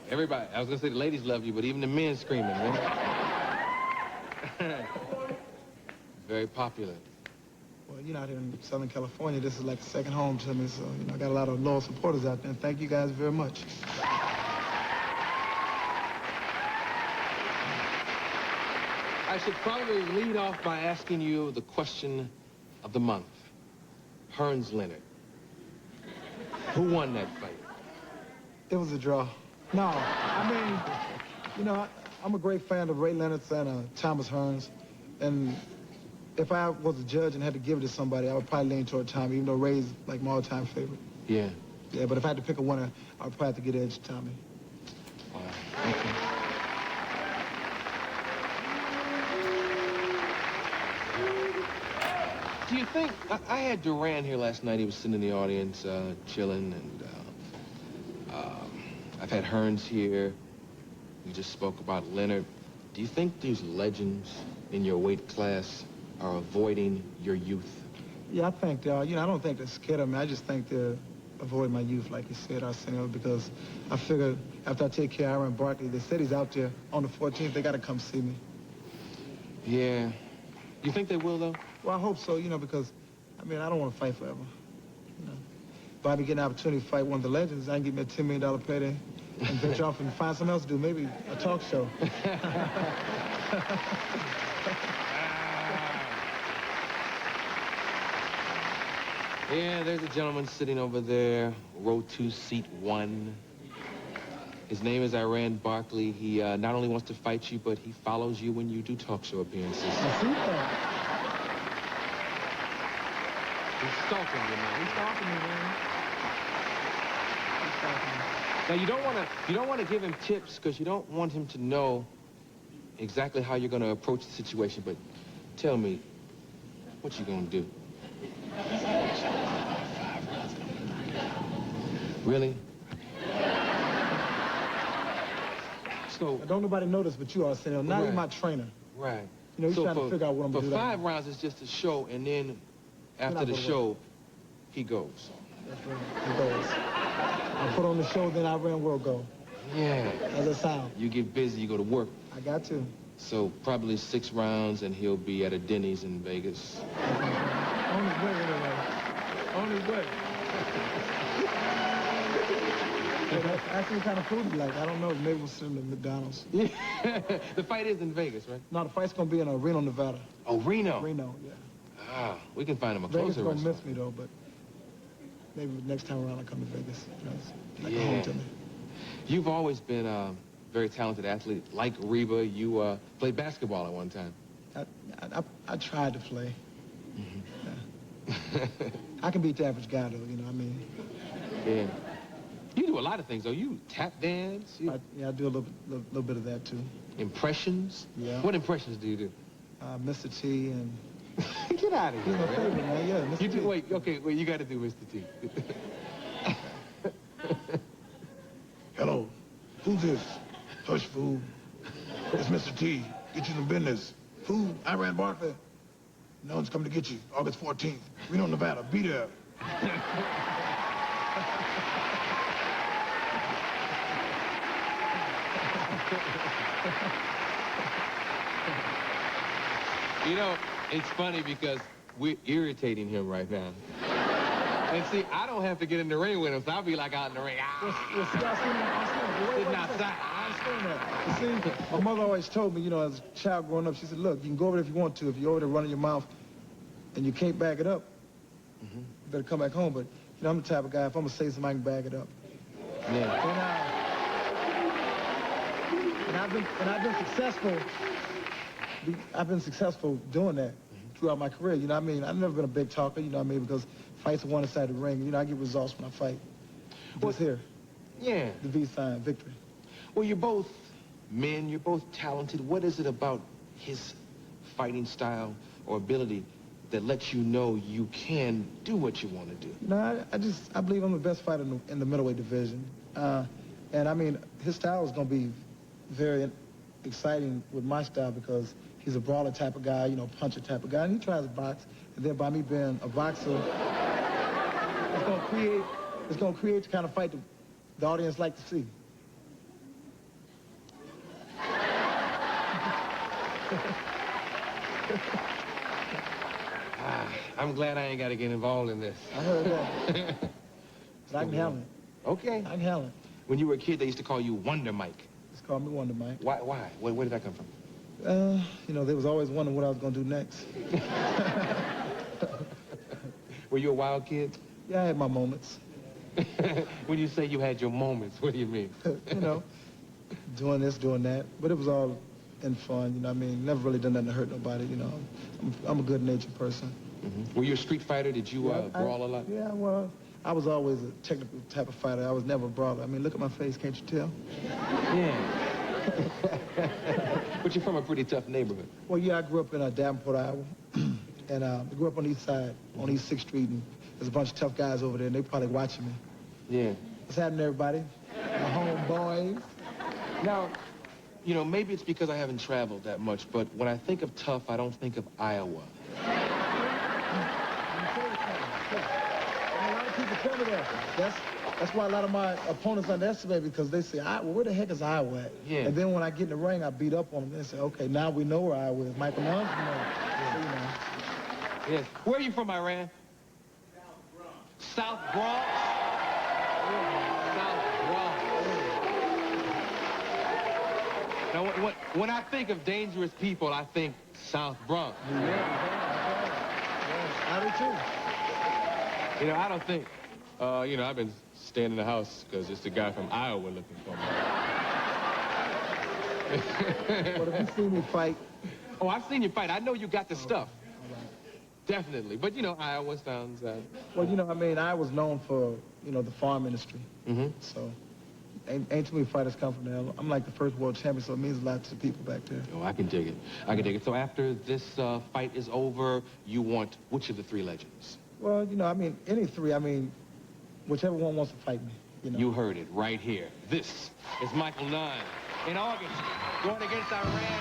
Everybody, I was gonna say the ladies love you, but even the men screaming, man. Very popular. Well, you know, out here in Southern California, this is like a second home to me, so, you know, I got a lot of loyal supporters out there, and thank you guys very much. I should probably lead off by asking you the question of the month. Hearns Leonard. Who won that fight? It was a draw. No, I mean, you know, I'm a great fan of Ray Leonard and Thomas Hearns, and if I was a judge and had to give it to somebody, I would probably lean toward Tommy, even though Ray's like my all-time favorite. Yeah. Yeah, but if I had to pick a winner, I would probably have to get edge to Tommy. Wow. Okay. Do you think, I had Duran here last night. He was sitting in the audience, chilling, and I've had Hearns here. We just spoke about Leonard. Do you think these legends in your weight class are avoiding your youth? Yeah, I think they are. You know, I don't think they're scared of me. I just think they're avoiding my youth, like you said, Arsenio, because I figured after I take care of Aaron Barkley, they said he's out there on the 14th. They got to come see me. Yeah. You think they will, though? Well, I hope so, you know, because, I mean, I don't want to fight forever. You know, if I be getting an opportunity to fight one of the legends, I can get me a $10 million payday and venture off and find something else to do, maybe a talk show. Yeah, there's a gentleman sitting over there, row 2, seat 1. His name is Iran Barkley. He not only wants to fight you, but he follows you when you do talk show appearances. I see that. He's stalking you, man. He's stalking me, man. He's stalking me. Now, you don't want to give him tips because you don't want him to know exactly how you're going to approach the situation, but tell me, what you going to do? Really? So, don't nobody notice but you, Arsenio. Now you're my trainer. Right. You know, you're trying to figure out what I'm going to do. For 5 rounds, it's just a show, and then after the show, he goes. That's right. He goes. I put on the show, then Iran will go. Yeah. As a sound. You get busy, you go to work. I got to. So probably 6 rounds, and he'll be at a Denny's in Vegas. On his way, anyway. On his way. That's the kind of food he like. I don't know. Maybe we'll send him to McDonald's. Yeah. The fight is in Vegas, right? No, the fight's going to be in Reno, Nevada. Oh, Reno? Reno, yeah. Ah, we can find him a Vegas closer going to restaurant. miss me, though, but maybe next time around I come to Vegas. You know, it's like Yeah. home to me. You've always been a very talented athlete. Like Reba, you played basketball at one time. I tried to play. Mm-hmm. Yeah. I can beat the average guy, though, you know what I mean? Yeah. You do a lot of things, though. You tap dance. I do a little bit of that, too. Impressions? Yeah. What impressions do you do? Mr. T and... Get out of He's here, my favorite, man. Yeah, Mr. You T. do, wait, you got to do Mr. T. Hello. Who's this? Hush, fool. It's Mr. T. Get you some business. Who? Iran Barkley. Nunn's coming to get you. August 14th. Reno, Nevada. Be there. You know, it's funny because we're irritating him right now. And see, I don't have to get in the ring with him, so I'll be like out in the ring. Well, see, Sitting outside. I understand that. You see, my mother always told me, you know, as a child growing up, she said, look, you can go over there if you want to. If you're over there running your mouth and you can't back it up, you better come back home. But, you know, I'm the type of guy, if I'm going to say something, I can back it up. Yeah. And I've been successful. I've been successful doing that throughout my career. You know what I mean? I've never been a big talker, you know what I mean? Because fights are one side of the ring. You know, I get results when I fight. What's here? Yeah. The V sign, victory. Well, you're both men. You're both talented. What is it about his fighting style or ability that lets you know you can do what you want to do? You know, I believe I'm the best fighter in the middleweight division. And I mean, his style is going to be very exciting with my style because he's a brawler type of guy, you know, puncher type of guy, and he tries to box. And then by me being a boxer, it's going to create the kind of fight that the audience like to see. I'm glad I ain't got to get involved in this. I heard that. But I can handle it. Okay. I can handle it. When you were a kid, they used to call you Wonder Mike. Just call me Wonder Mike. Why? Where did that come from? You know, they was always wondering what I was going to do next. Were you a wild kid? Yeah, I had my moments. When you say you had your moments, what do you mean? You know, doing this, doing that. But it was all in fun, you know what I mean? Never really done nothing to hurt nobody, you know. I'm a good-natured person. Mm-hmm. Were you a street fighter? Did you brawl a lot? Yeah, well, I was always a technical type of fighter. I was never a brawler. I mean, look at my face, can't you tell? Yeah. But you're from a pretty tough neighborhood. Well, yeah, I grew up in Davenport, Iowa. And I grew up on the east side, on East 6th Street, and there's a bunch of tough guys over there, and they probably watching me. Yeah. What's happening, everybody? My homeboys. Now, you know, maybe it's because I haven't traveled that much, but when I think of tough, I don't think of Iowa. A lot of people tell me that. That's why a lot of my opponents underestimate me, because they say, well, where the heck is Iowa at? Yeah. And then when I get in the ring, I beat up on them. They say, okay, now we know where Iowa is. Michael Nunn from there. Yeah. So, you know. Yes. Where are you from, Iran? South Bronx? South Bronx. Now, when I think of dangerous people, I think South Bronx. Yeah, I do too. You know, I don't think, you know, I've been staying in the house because it's the guy from Iowa looking for me. But if you see me fight... Oh, I've seen you fight. I know you got the stuff. Definitely. But, you know, Iowa sounds... Well, you know, I mean, I was known for, you know, the farm industry. Mm-hmm. So, ain't too many fighters come from there. I'm like the first world champion, so it means a lot to the people back there. Oh, I can dig it. I can dig it. So after this fight is over, you want which of the three legends? Well, you know, I mean, any three. I mean, whichever one wants to fight me, you know. You heard it right here. This is Michael Nunn. In August, going against Iran.